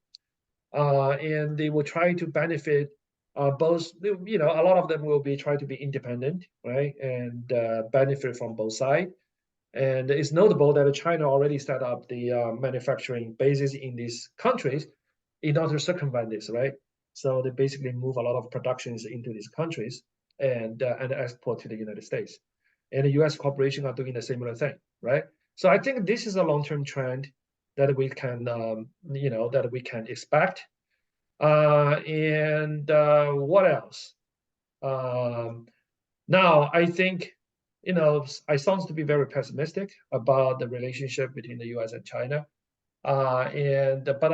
and they will try to benefit both. A lot of them will be trying to be independent, right, and benefit from both sides. And it's notable that China already set up the manufacturing bases in these countries in order to circumvent this, right? So they basically move a lot of productions into these countries and export to the United States. And the U.S. corporations are doing a similar thing, right? So I think this is a long-term trend that we can, expect. And what else? Now, I think, I sounds to be very pessimistic about the relationship between the U.S. and China. But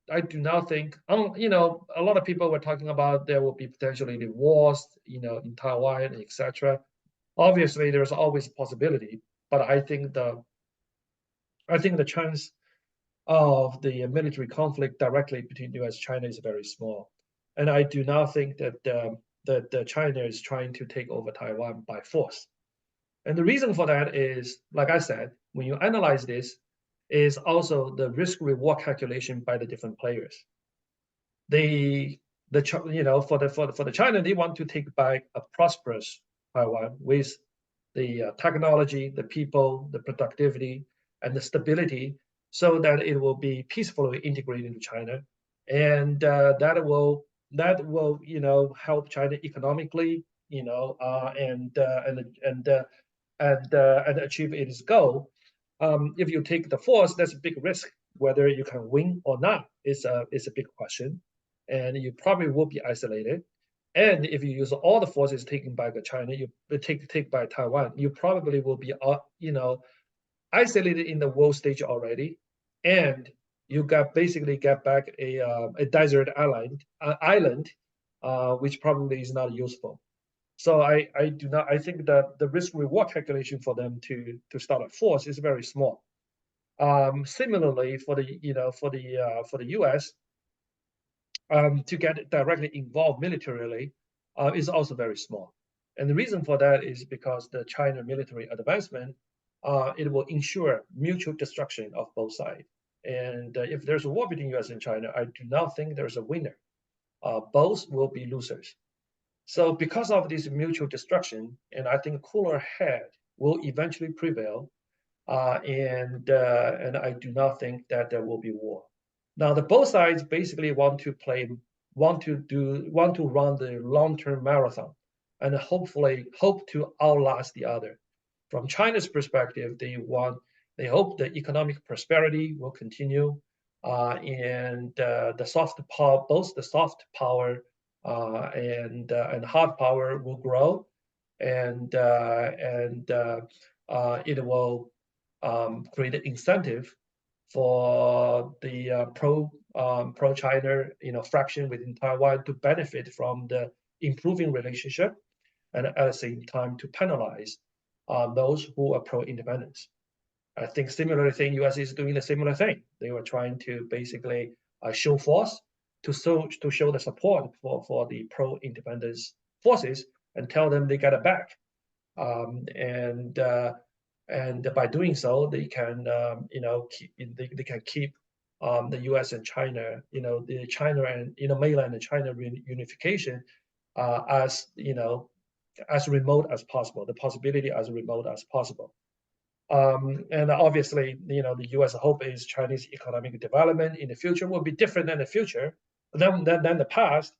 I do not think, a lot of people were talking about there will be potentially the wars, in Taiwan, etc. Obviously, there's always a possibility, but I think the chance of the military conflict directly between U.S. and China is very small, and I do not think that China is trying to take over Taiwan by force. And the reason for that is, like I said, when you analyze this, is also the risk reward calculation by the different players. For the China, they want to take back a prosperous Taiwan with the technology, the people, the productivity, and the stability, so that it will be peacefully integrated into China, and that will help China economically, and achieve its goal. If you take the force, that's a big risk. Whether you can win or not is a big question, and you probably will be isolated. And if you use all the forces taken by China, you take by Taiwan, you probably will be isolated in the world stage already, and you basically get back a desert island, which probably is not useful. So I think that the risk reward calculation for them to start a force is very small. Similarly, for the U.S. To get directly involved militarily is also very small. And the reason for that is because the China military advancement, it will ensure mutual destruction of both sides. And if there's a war between U.S. and China, I do not think there's a winner. Both will be losers. So because of this mutual destruction, and I think cooler head will eventually prevail, and I do not think that there will be war. Now, the both sides basically want to run the long-term marathon, and hopefully hope to outlast the other. From China's perspective, they hope the economic prosperity will continue, and the soft power, both the soft power and hard power will grow, and it will create an incentive for the pro China fraction within Taiwan to benefit from the improving relationship, and at the same time to penalize those who are pro independence. I think similar thing, U.S. is doing the similar thing. They were trying to basically show force to show the support for the pro independence forces and tell them they got it back. And by doing so, they can they can keep the U.S. and China, the China and mainland and China unification as as remote as possible, the possibility as remote as possible. And obviously, the U.S. hope is Chinese economic development in the future will be different than than the past,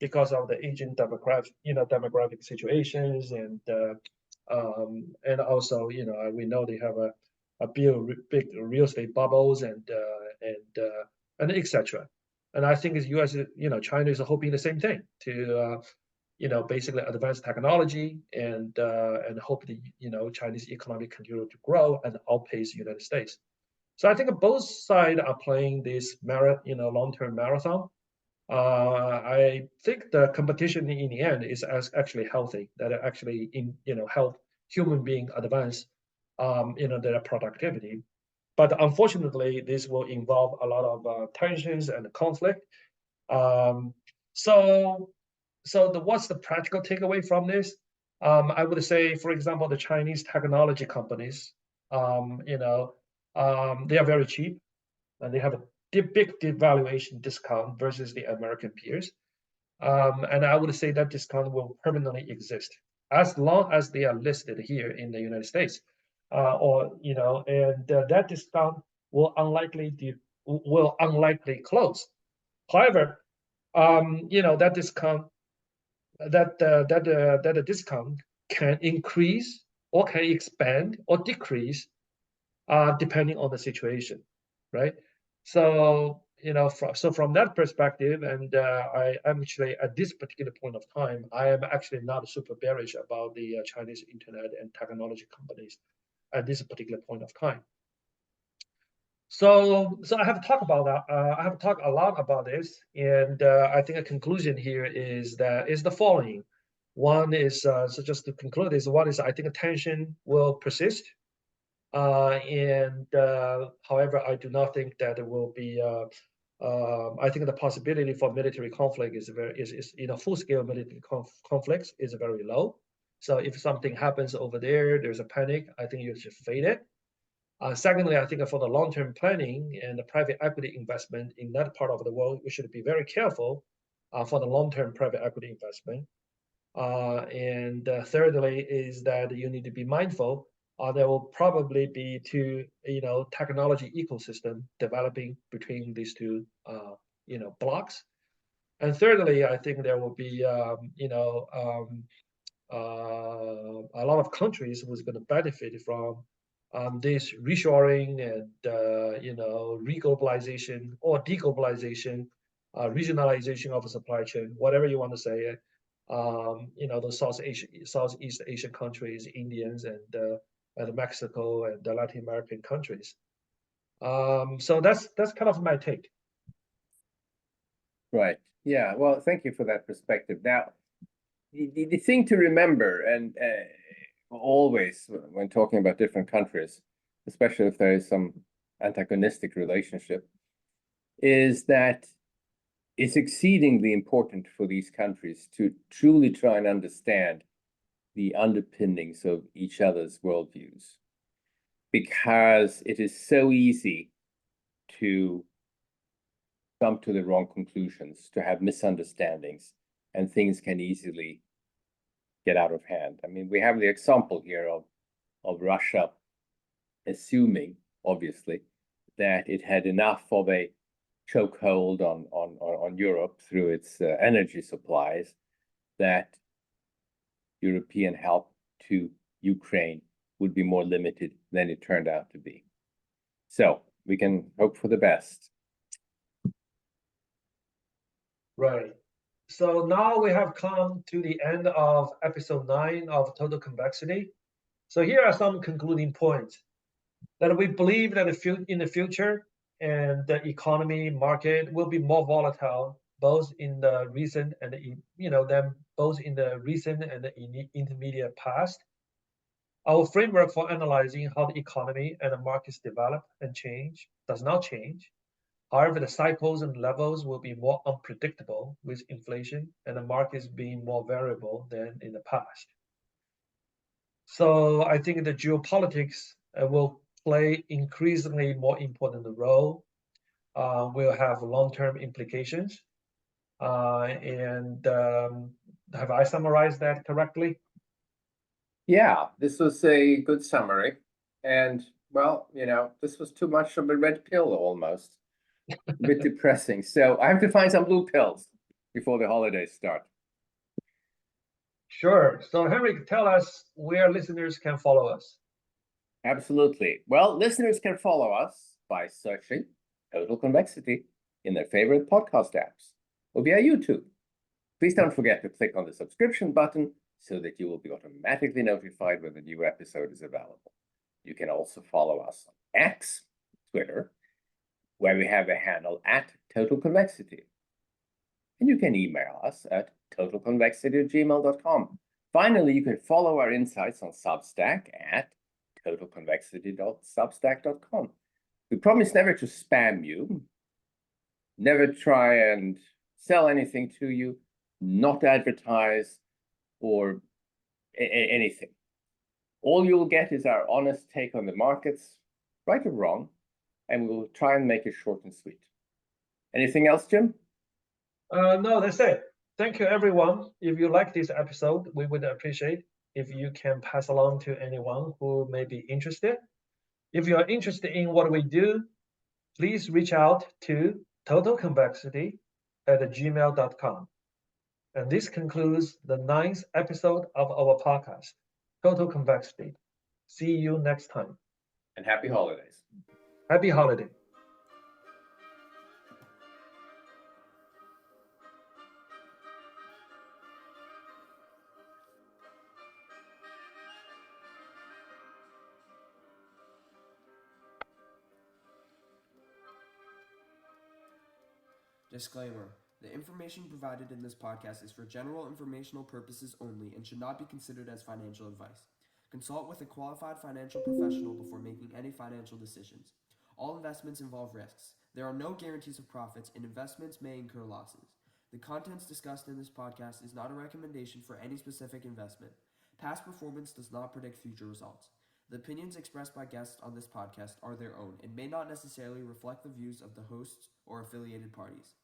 because of the aging demographic situations, and also we know they have a big real estate bubbles and etc. And I think U.S. China is hoping the same thing to basically advance technology and hope the Chinese economy continue to grow and outpace the United States. So I think both sides are playing this long-term marathon. I think the competition in the end is actually healthy. That it actually help human being advance their productivity. But unfortunately, this will involve a lot of tensions and conflict. So what's the practical takeaway from this? I would say, for example, the Chinese technology companies, they are very cheap, and they have a big devaluation discount versus the American peers. And I would say that discount will permanently exist as long as they are listed here in the United States, and that discount will unlikely close. However, that discount that discount can increase or can expand or decrease depending on the situation, right? So from that perspective, and I am actually at this particular point of time, I am actually not super bearish about the Chinese internet and technology companies at this particular point of time. So I have talked about that. I have talked a lot about this, and I think a conclusion here is the following. One is so just to conclude is one is I think tension will persist, and however I do not think that there will be. I think the possibility for military conflict is full scale military conflicts is very low. So if something happens over there, there's a panic. I think you should fade it. Secondly, I think for the long-term planning and the private equity investment in that part of the world, we should be very careful for the long-term private equity investment. And thirdly is that you need to be mindful there will probably be two, technology ecosystem developing between these two, blocks. And thirdly, I think there will be, a lot of countries who's going to benefit from this reshoring and reglobalization or deglobalization, regionalization of the supply chain, whatever you want to say it. Those Southeast Asian countries, Indians and Mexico and the Latin American countries. So that's kind of my take. Right. Yeah. Well, thank you for that perspective. Now, the thing to remember, and always when talking about different countries, especially if there is some antagonistic relationship, is that it's exceedingly important for these countries to truly try and understand the underpinnings of each other's worldviews, because it is so easy to come to the wrong conclusions, to have misunderstandings, and things can easily get out of hand. I mean, we have the example here of Russia assuming, obviously, that it had enough of a chokehold on Europe through its energy supplies that European help to Ukraine would be more limited than it turned out to be. So we can hope for the best. Right. So now we have come to the end of episode 9 of Total Convexity. So here are some concluding points. That we believe that in the future, and the economy market will be more volatile, both in the recent and both in the recent and the intermediate past. Our framework for analyzing how the economy and the markets develop and change does not change. However, the cycles and levels will be more unpredictable with inflation and the markets being more variable than in the past. So I think the geopolitics will play increasingly more important role, will have long-term implications. Have I summarized that correctly? Yeah, this was a good summary. And well, this was too much of a red pill almost. A bit depressing. So I have to find some blue pills before the holidays start. Sure. So Henrik, tell us where listeners can follow us. Absolutely. Well, listeners can follow us by searching Total Convexity in their favorite podcast apps or via YouTube. Please don't forget to click on the subscription button so that you will be automatically notified when the new episode is available. You can also follow us on X, Twitter, where we have a handle at Total Convexity. And you can email us at totalconvexity@gmail.com. Finally, you can follow our insights on Substack at totalconvexity.substack.com. We promise never to spam you, never try and sell anything to you, not advertise or anything. All you'll get is our honest take on the markets, right or wrong, and we'll try and make it short and sweet. Anything else, Jim? No, that's it. Thank you, everyone. If you like this episode, we would appreciate if you can pass along to anyone who may be interested. If you are interested in what we do, please reach out to totalconvexity@gmail.com. And this concludes the 9th episode of our podcast, Total Convexity. See you next time. And happy holidays. Happy holiday. Disclaimer. The information provided in this podcast is for general informational purposes only and should not be considered as financial advice. Consult with a qualified financial professional before making any financial decisions. All investments involve risks. There are no guarantees of profits, and investments may incur losses. The contents discussed in this podcast is not a recommendation for any specific investment. Past performance does not predict future results. The opinions expressed by guests on this podcast are their own and may not necessarily reflect the views of the hosts or affiliated parties.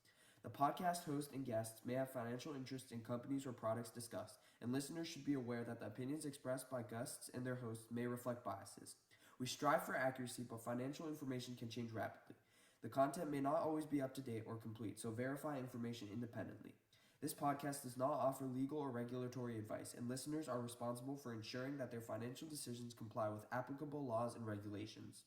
The podcast host and guests may have financial interests in companies or products discussed, and listeners should be aware that the opinions expressed by guests and their hosts may reflect biases. We strive for accuracy, but financial information can change rapidly. The content may not always be up to date or complete, so verify information independently. This podcast does not offer legal or regulatory advice, and listeners are responsible for ensuring that their financial decisions comply with applicable laws and regulations.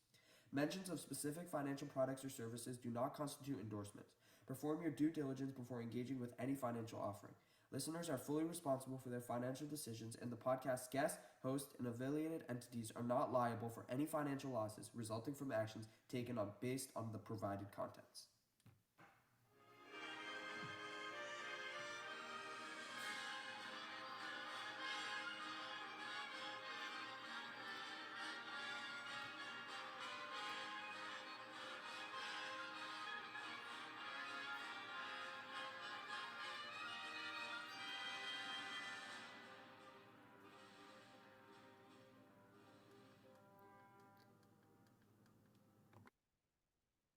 Mentions of specific financial products or services do not constitute endorsements. Perform your due diligence before engaging with any financial offering. Listeners are fully responsible for their financial decisions, and the podcast's guests, hosts, and affiliated entities are not liable for any financial losses resulting from actions taken based on the provided contents.